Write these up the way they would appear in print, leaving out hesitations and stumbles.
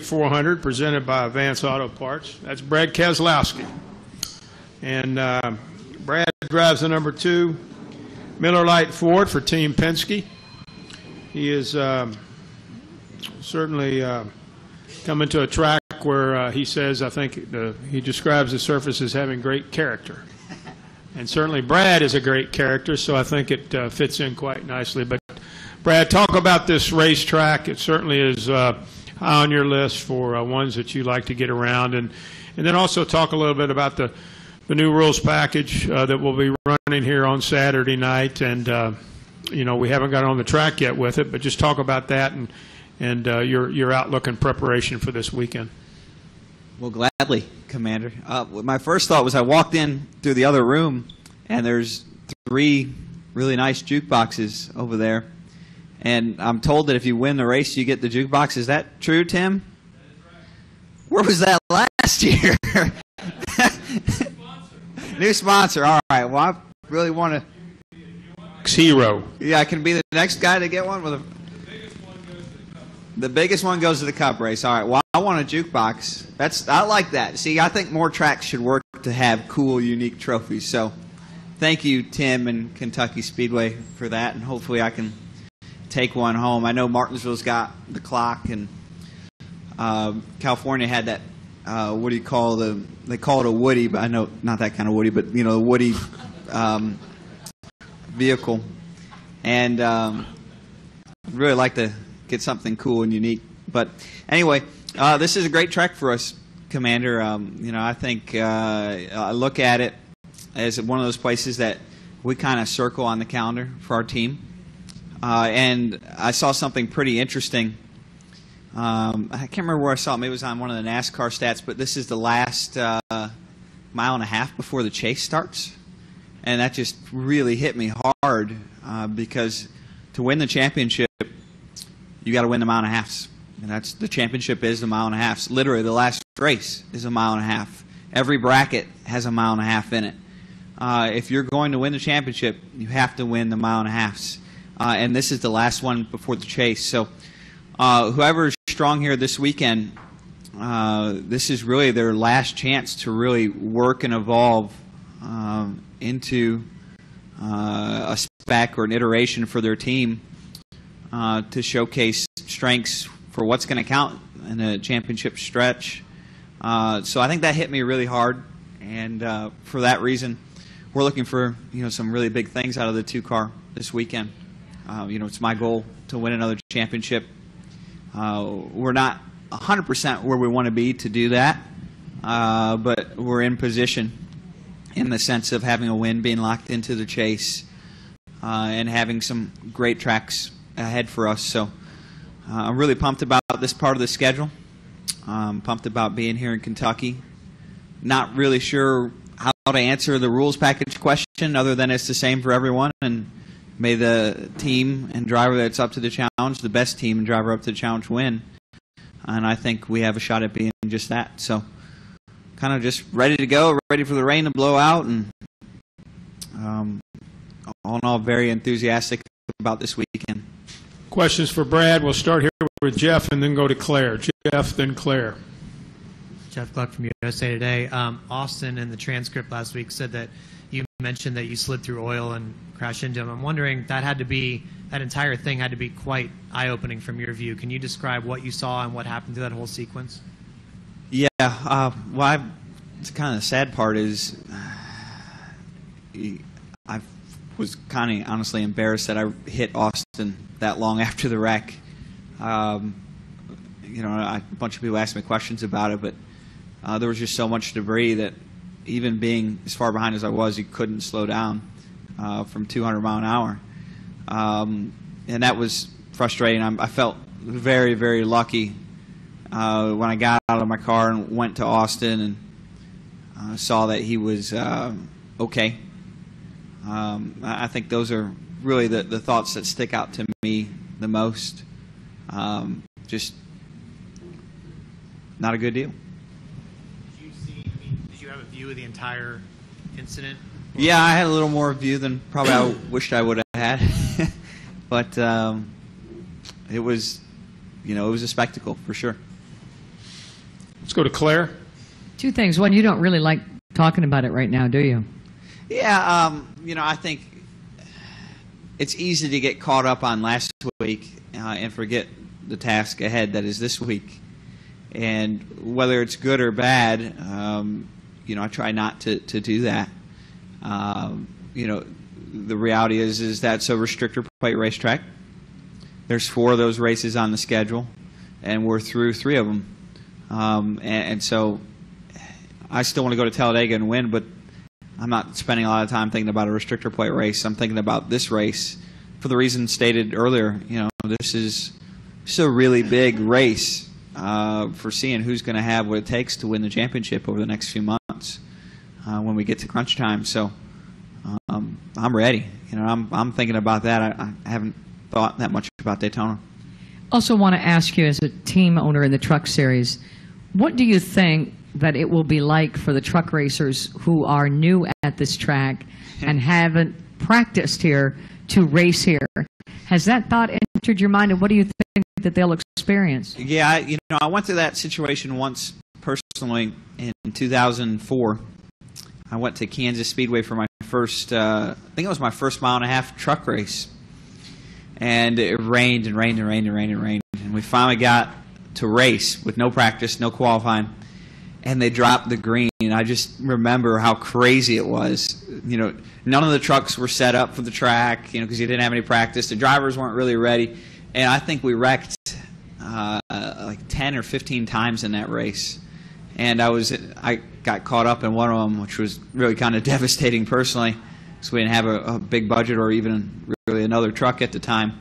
400 presented by Advance Auto Parts. That's Brad Keselowski. And Brad drives the number 2 Miller Lite Ford for Team Penske. He is certainly coming to a track where he says, I think he describes the surface as having great character. And certainly Brad is a great character, so I think it fits in quite nicely. But Brad, talk about this racetrack. It certainly is high on your list for ones that you like to get around. And then also talk a little bit about the new rules package that will be running here on Saturday night. And, you know, we haven't got on the track yet with it, but just talk about that and your outlook and preparation for this weekend. Well, gladly, Commander. My first thought was I walked in through the other room, and there's 3 really nice jukeboxes over there. And I'm told that if you win the race, you get the jukebox. Is that true, Tim? That is right. Where was that last year? New sponsor. All right. Well, I really want to. Hero. Yeah, I can be the next guy to get one with a. The biggest one goes to the Cup race. All right. Well, I want a jukebox. I like that. See, I think more tracks should work to have cool, unique trophies. So, thank you, Tim and Kentucky Speedway, for that, and hopefully I can take one home. I know Martinsville's got the clock, and California had that. What do you call they call it a Woody, but I know not that kind of Woody, but you know, the Woody vehicle, and I'd really like to get something cool and unique. But anyway, this is a great track for us, Commander. You know, I think I look at it as one of those places that we kind of circle on the calendar for our team. And I saw something pretty interesting. I can't remember where I saw it. Maybe it was on one of the NASCAR stats, but this is the last mile and a half before the chase starts. And that just really hit me hard because to win the championship, you got to win the mile and a halves. And that's the championship is the mile and a half. Literally, the last race is a mile and a half. Every bracket has a mile and a half in it. If you're going to win the championship, you have to win the mile and a halves. And this is the last one before the chase. So whoever is strong here this weekend, this is really their last chance to really work and evolve into a spec or an iteration for their team to showcase strengths for what's going to count in a championship stretch. So I think that hit me really hard, and for that reason, we're looking for some really big things out of the 2-car this weekend. It's my goal to win another championship. We're not 100% where we want to be to do that, but we're in position in the sense of having a win, being locked into the chase, and having some great tracks ahead for us. So I'm really pumped about this part of the schedule. I'm pumped about being here in Kentucky. Not really sure how to answer the rules package question other than it's the same for everyone, and may the team and driver that's up to the challenge, the best team and driver up to the challenge, win. And I think we have a shot at being just that. So kind of just ready to go, ready for the rain to blow out, and all in all, very enthusiastic about this weekend. Questions for Brad. We'll start here with Jeff and then go to Claire. Jeff, then Claire. Jeff Gluck from USA Today. Austin in the transcript last week said that you mentioned that you slid through oil and crashed into him. I'm wondering, that entire thing had to be quite eye-opening from your view. Can you describe what you saw and what happened to that whole sequence? Yeah. It's kind of the sad part is I was kind of honestly embarrassed that I hit Austin that long after the wreck. A bunch of people asked me questions about it, but there was just so much debris that even being as far behind as I was, you couldn't slow down from 200 mile an hour. And that was frustrating. I felt very, very lucky when I got out of my car and went to Austin and saw that he was okay. I think those are really the thoughts that stick out to me the most. Just not a good deal. Did you have a view of the entire incident? Yeah, I had a little more view than probably I wished I would have had. But it was a spectacle for sure. Let's go to Claire. Two things. One, you don't really like talking about it right now, do you? Yeah, I think it's easy to get caught up on last week and forget the task ahead that is this week. And whether it's good or bad, I try not to do that. The reality is that's a restrictor plate racetrack. There's 4 of those races on the schedule, and we're through 3 of them. And so I still want to go to Talladega and win, but I'm not spending a lot of time thinking about a restrictor plate race. I'm thinking about this race for the reason stated earlier. This is a really big race for seeing who's going to have what it takes to win the championship over the next few months when we get to crunch time. So I'm ready. I'm thinking about that. I haven't thought that much about Daytona. Also want to ask you, as a team owner in the truck series, what do you think that it will be like for the truck racers who are new at this track and haven't practiced here to race here? Has that thought entered your mind, and what do you think that they'll experience? Yeah, I went through that situation once personally in 2004. I went to Kansas Speedway for my first, I think it was my first mile-and-a-half truck race. And it rained and rained and rained and rained and rained. And we finally got to race with no practice, no qualifying. And they dropped the green. And I just remember how crazy it was. None of the trucks were set up for the track, because you didn't have any practice. The drivers weren't really ready. And I think we wrecked like 10 or 15 times in that race. And I got caught up in one of them, which was really kind of devastating personally, because we didn't have a big budget or even really another truck at the time.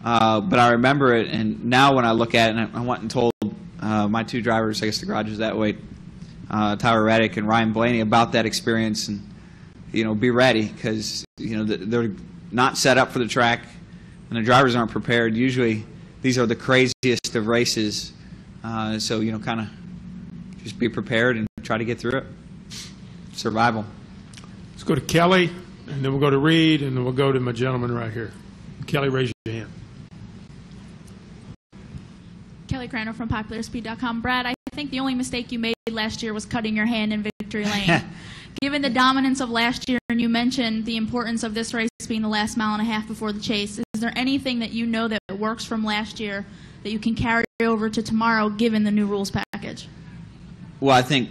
But I remember it, and now when I look at it, and I went and told my 2 drivers, I guess the garage is that way, Tyler Reddick and Ryan Blaney, about that experience, and be ready, because they're not set up for the track, and the drivers aren't prepared. Usually, these are the craziest of races, so kind of just be prepared and try to get through it. Survival. Let's go to Kelly, and then we'll go to Reed, and then we'll go to my gentleman right here. Kelly, raise your hand. Kelly Crandall from PopularSpeed.com. Brad, I think the only mistake you made last year was cutting your hand in victory lane. Given the dominance of last year, and you mentioned the importance of this race being the last mile-and-a-half before the chase, is there anything that you know that works from last year that you can carry over to tomorrow given the new rules package? Well, I think,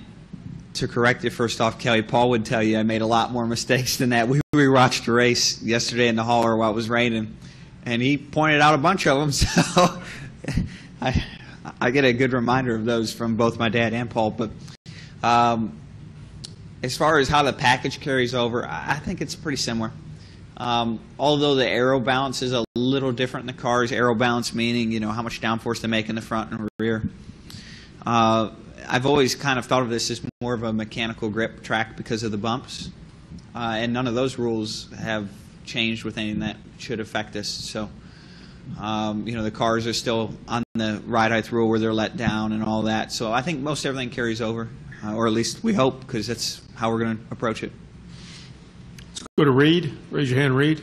to correct it first off, Kelly, Paul would tell you I made a lot more mistakes than that. We watched a race yesterday in the hauler while it was raining, and he pointed out a bunch of them, so I get a good reminder of those from both my dad and Paul. But as far as how the package carries over, I think it's pretty similar. Although the aero balance is a little different in the cars, aero balance meaning how much downforce they make in the front and rear. I've always kind of thought of this as more of a mechanical grip track because of the bumps, and none of those rules have changed with anything that should affect us. So, the cars are still on the ride height rule where they're let down and all that. So I think most everything carries over, or at least we hope, because that's how we're going to approach it. Let's go to Reed. Raise your hand, Reed.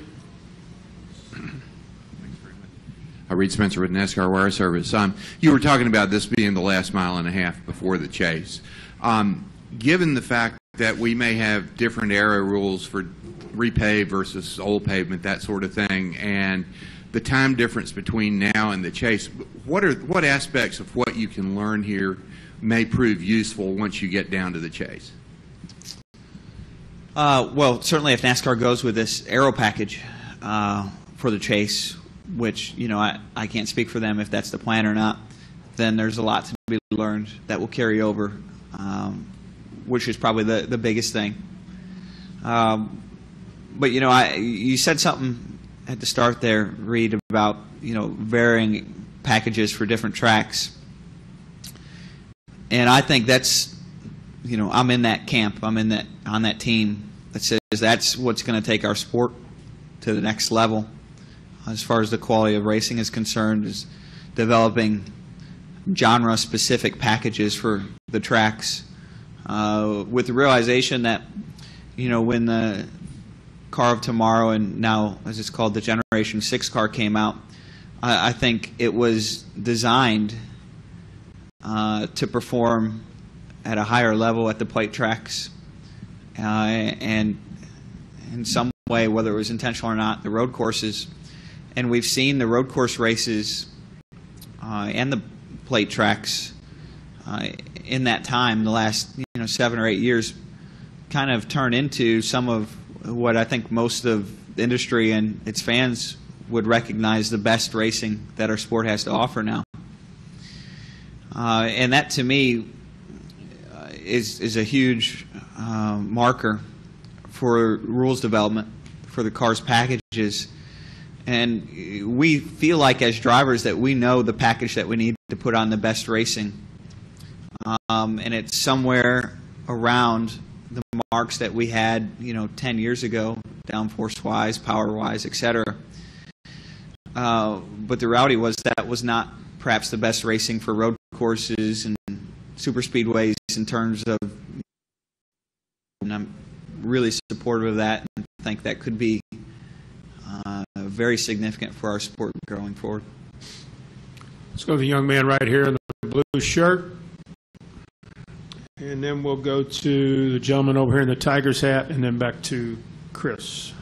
Reed Spencer with NASCAR Wire Service. You were talking about this being the last mile-and-a-half before the chase. Given the fact that we may have different aero rules for repave versus old pavement, that sort of thing, and the time difference between now and the chase, what aspects of what you can learn here may prove useful once you get down to the chase? Well, certainly if NASCAR goes with this aero package for the chase, which, I can't speak for them if that's the plan or not, then there's a lot to be learned that will carry over, which is probably the biggest thing. But, you said something at the start there, Reed, about, varying packages for different tracks. And I think that's, I'm in that camp. I'm on that team that says that's what's going to take our sport to the next level. As far as the quality of racing is concerned, is developing genre-specific packages for the tracks, with the realization that, when the car of tomorrow, and now as it's called the Generation 6 car, came out, I think it was designed to perform at a higher level at the plate tracks, and in some way, whether it was intentional or not, the road courses. And we've seen the road course races and the plate tracks in that time, the last 7 or 8 years, kind of turn into some of what I think most of the industry and its fans would recognize the best racing that our sport has to offer now. And that, to me, is a huge marker for rules development for the cars packages. And we feel like as drivers that we know the package that we need to put on the best racing. And it's somewhere around the marks that we had 10 years ago, downforce-wise, power-wise, etc. But the reality was that was not perhaps the best racing for road courses and super speedways in terms of, and I'm really supportive of that and think that could be very significant for our sport going forward. Let's go to the young man right here in the blue shirt. And then we'll go to the gentleman over here in the Tigers hat, and then back to Chris.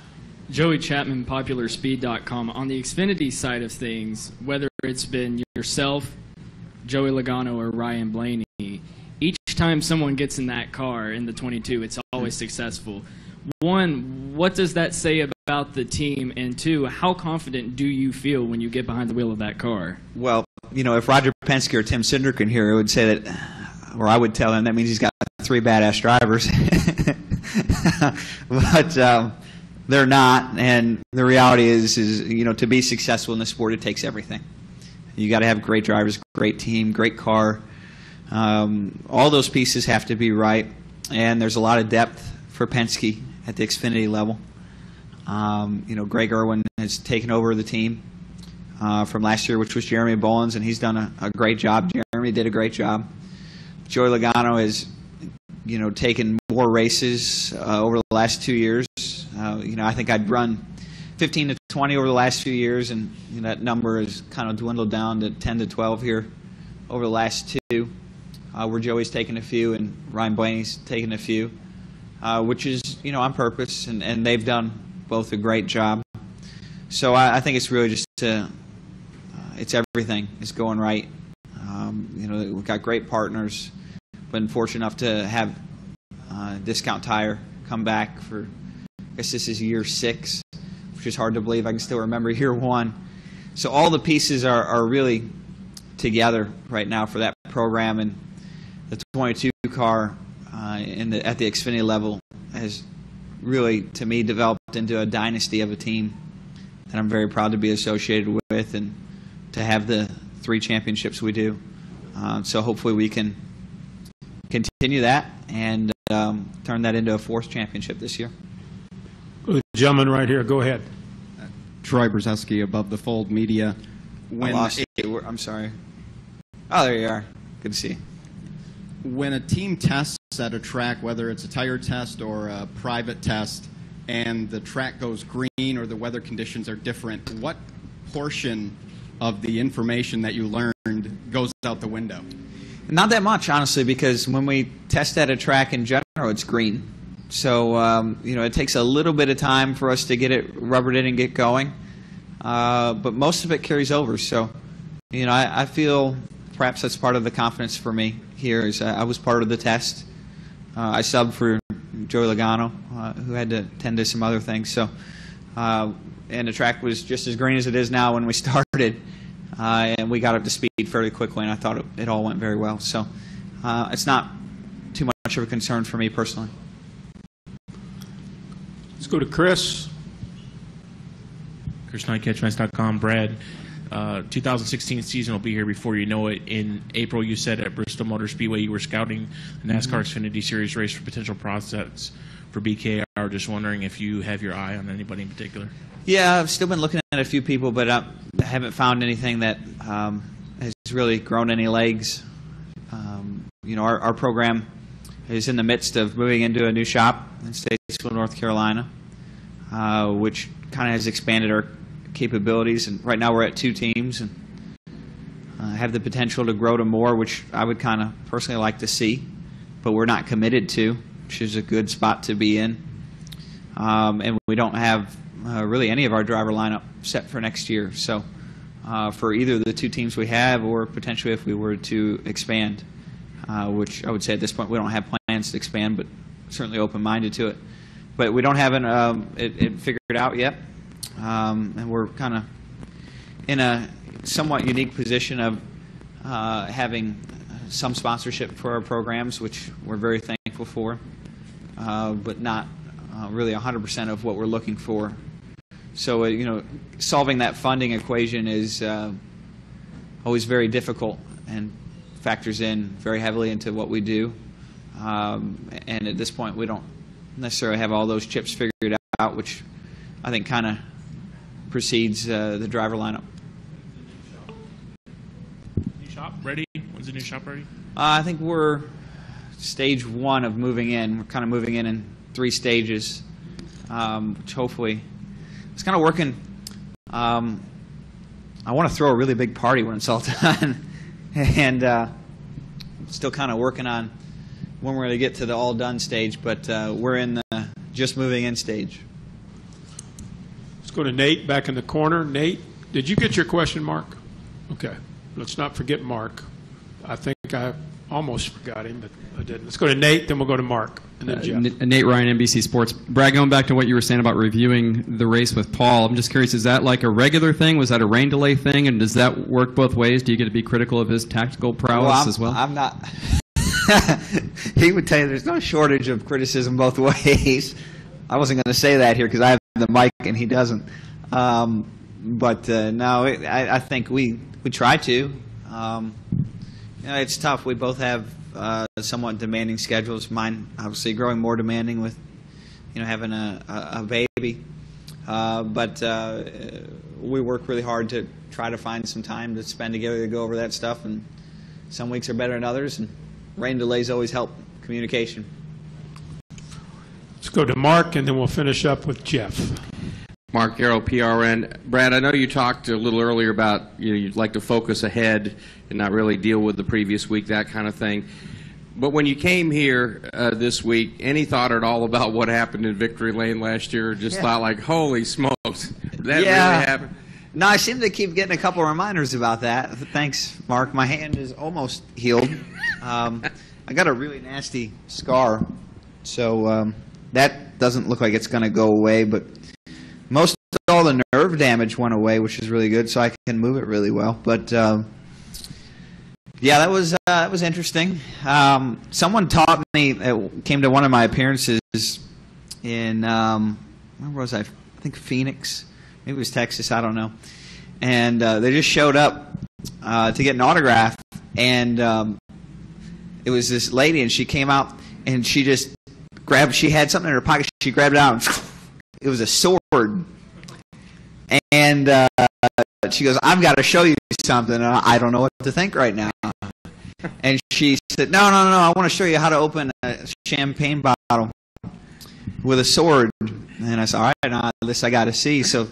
Joey Chapman, PopularSpeed.com. On the Xfinity side of things, whether it's been yourself, Joey Logano, or Ryan Blaney, each time someone gets in that car in the 22, it's always successful. One, what does that say about the team? And two, how confident do you feel when you get behind the wheel of that car? Well, if Roger Penske or Tim Cindric here, would say that, or I would tell him that means he's got 3 badass drivers. But they're not, and the reality is to be successful in the sport, it takes everything. You got to have great drivers, great team, great car. All those pieces have to be right, and there's a lot of depth for Penske at the Xfinity level. Greg Irwin has taken over the team from last year, which was Jeremy Bolins, and he's done a great job. Jeremy did a great job. Joey Logano has, taken more races over the last 2 years. I think I'd run 15 to 20 over the last few years, and that number has kind of dwindled down to 10 to 12 here over the last 2, where Joey's taken a few and Ryan Blaney's taken a few, which is, on purpose, and they've done both a great job. So I think it's really just it's everything is going right. We've got great partners. Been fortunate enough to have Discount Tire come back for, I guess this is year 6, which is hard to believe. I can still remember year 1. So all the pieces are really together right now for that program, and the 22 car at the Xfinity level has really, to me, developed into a dynasty of a team that I'm very proud to be associated with and to have the 3 championships we do. So hopefully we can continue that and turn that into a 4th championship this year. The gentleman right here, go ahead. Troy Brzezinski, Above the Fold Media. I'm sorry. Oh, there you are. Good to see you. When a team tests at a track, whether it's a tire test or a private test, and the track goes green or the weather conditions are different, what portion of the information that you learned goes out the window? Not that much, honestly, because when we test at a track in general, it's green. So, it takes a little bit of time for us to get it rubbered in and get going. But most of it carries over. So, I feel perhaps that's part of the confidence for me here is I was part of the test. I subbed for Joey Logano, who had to tend to some other things. So, and the track was just as green as it is now when we started. And we got up to speed fairly quickly, and I thought it all went very well. So it's not too much of a concern for me personally. Let's go to Chris. ChrisKnight, Brad, 2016 season will be here before you know it. In April, you said at Bristol Motor Speedway you were scouting the NASCAR Xfinity Series race for potential prospects for BKR. Just wondering if you have your eye on anybody in particular. Yeah, I've still been looking at a few people, but I haven't found anything that has really grown any legs. Our program is in the midst of moving into a new shop in Statesville, North Carolina, which kind of has expanded our capabilities. And right now we're at 2 teams, and have the potential to grow to more, which I would kind of personally like to see, but we're not committed to, which is a good spot to be in. And we don't have really any of our driver lineup set for next year. So for either of the two teams we have, or potentially if we were to expand, which I would say at this point we don't have plans to expand, but certainly open-minded to it. But we don't have it figured out yet, and we're kind of in a somewhat unique position of having some sponsorship for our programs, which we're very thankful for, but not really 100% of what we're looking for. So, solving that funding equation is always very difficult and factors in very heavily into what we do. And at this point, we don't necessarily have all those chips figured out, which I think kind of precedes the driver lineup. New shop ready? When's the new shop ready? I think we're stage 1 of moving in. We're kind of moving in 3 stages, which hopefully it's kind of working. I want to throw a really big party when it's all done, and still kind of working on when we're going to get to the all done stage, but we're in the just moving in stage. Let's go to Nate back in the corner. Nate, did you get your question, Mark? Okay. Let's not forget Mark. I think I almost forgot him, but I didn't. Let's go to Nate, then we'll go to Mark, and then Jeff. Nate Ryan, NBC Sports. Brad, going back to what you were saying about reviewing the race with Paul, I'm just curious, is that like a regular thing? Was that a rain delay thing? And does that work both ways? Do you get to be critical of his tactical prowess as well? I'm not. He would tell you there's no shortage of criticism both ways. I wasn't going to say that here because I have the mic and he doesn't. But no, I think we try to. It's tough. We both have somewhat demanding schedules. Mine, obviously, growing more demanding with having a baby. But we work really hard to try to find some time to spend together to go over that stuff. And some weeks are better than others. And rain delays always help communication. Let's go to Mark, and then we'll finish up with Jeff. Mark Garrow, PRN. Brad, I know you talked a little earlier about you'd like to focus ahead and not really deal with the previous week, that kind of thing. But when you came here this week, any thought at all about what happened in Victory Lane last year? Just thought like, holy smokes, did that really happen? No, I seem to keep getting a couple reminders about that. Thanks, Mark. My hand is almost healed. I got a really nasty scar, so that doesn't look like it's going to go away, but most of all the nerve damage went away, which is really good, so I can move it really well. But yeah, that was interesting. Someone taught me, came to one of my appearances in where was I? I think Phoenix, maybe it was Texas, I don't know. And they just showed up to get an autograph, and it was this lady, and she came out and she just grabbed. She had something in her pocket. She grabbed it out. And it was a sword, and she goes, "I've got to show you something. And I don't know what to think right now." And she said, "No, I want to show you how to open a champagne bottle with a sword." And I said, "All right, now this I got to see." So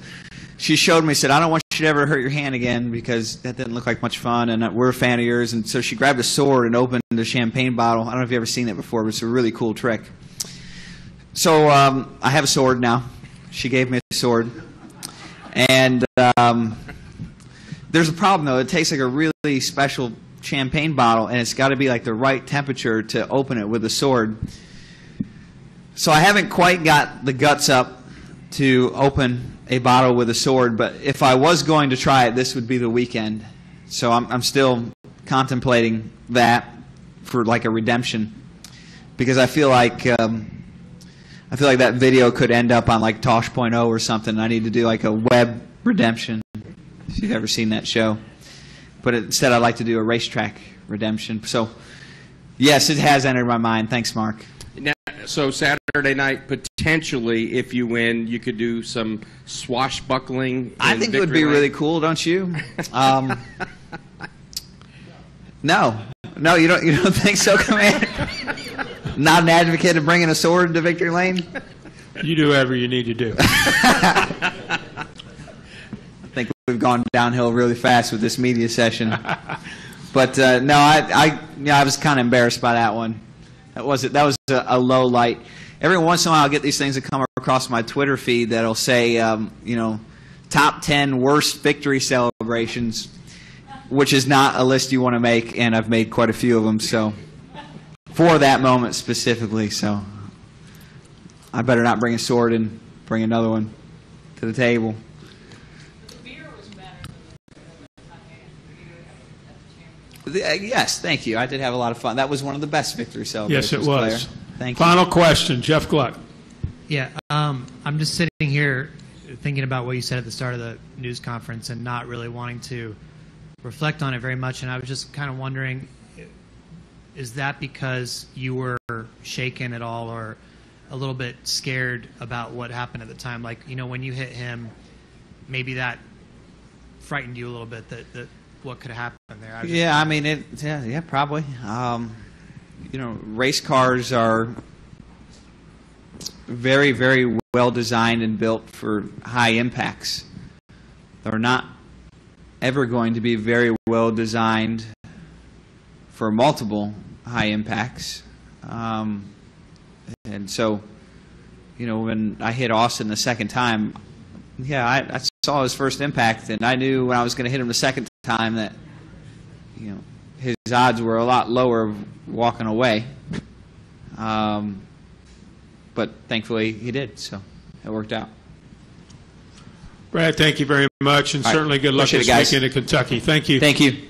she showed me. Said, "I don't want you to ever hurt your hand again because that didn't look like much fun, and we're a fan of yours." And so she grabbed a sword and opened a champagne bottle. I don't know if you've ever seen that before, but it's a really cool trick. So I have a sword now. She gave me a sword. And there's a problem, though. It takes like a really special champagne bottle, and it's got to be like the right temperature to open it with a sword. So I haven't quite got the guts up to open a bottle with a sword, but if I was going to try it, this would be the weekend. So I'm still contemplating that for like a redemption, because I feel like that video could end up on like Tosh.0 or something. I need to do like a web redemption, if you've ever seen that show. But instead, I'd like to do a racetrack redemption. So yes, it has entered my mind. Thanks, Mark. Now, so Saturday night, potentially, if you win, you could do some swashbuckling. I think it would be really cool, don't you? No, you don't think so, Commander? Not an advocate of bringing a sword to Victory Lane? You do whatever you need to do. I think we've gone downhill really fast with this media session. But no, I was kind of embarrassed by that one. That was a low light. Every once in a while, I'll get these things that come across my Twitter feed that'll say, top 10 worst victory celebrations, which is not a list you want to make, and I've made quite a few of them. So, for that moment specifically, so I better not bring a sword and bring another one to the table. Yes, thank you. I did have a lot of fun. That was one of the best victory celebrations. Yes, it was. Claire. Thank you. Final question, Jeff Gluck. Yeah, I'm just sitting here thinking about what you said at the start of the news conference and not really wanting to reflect on it very much. And I was just kind of wondering, is that because you were shaken at all or a little bit scared about what happened at the time? Like, when you hit him, maybe that frightened you a little bit, that what could have happened there. Yeah, I mean, yeah, probably. Race cars are very, very well designed and built for high impacts. They're not ever going to be very well designed for multiple high impacts. And so, when I hit Austin the second time, yeah, I saw his first impact, and I knew when I was going to hit him the second time that, his odds were a lot lower of walking away. But thankfully he did, so it worked out. Brad, thank you very much, and certainly good luck this weekend in Kentucky. Thank you. Thank you.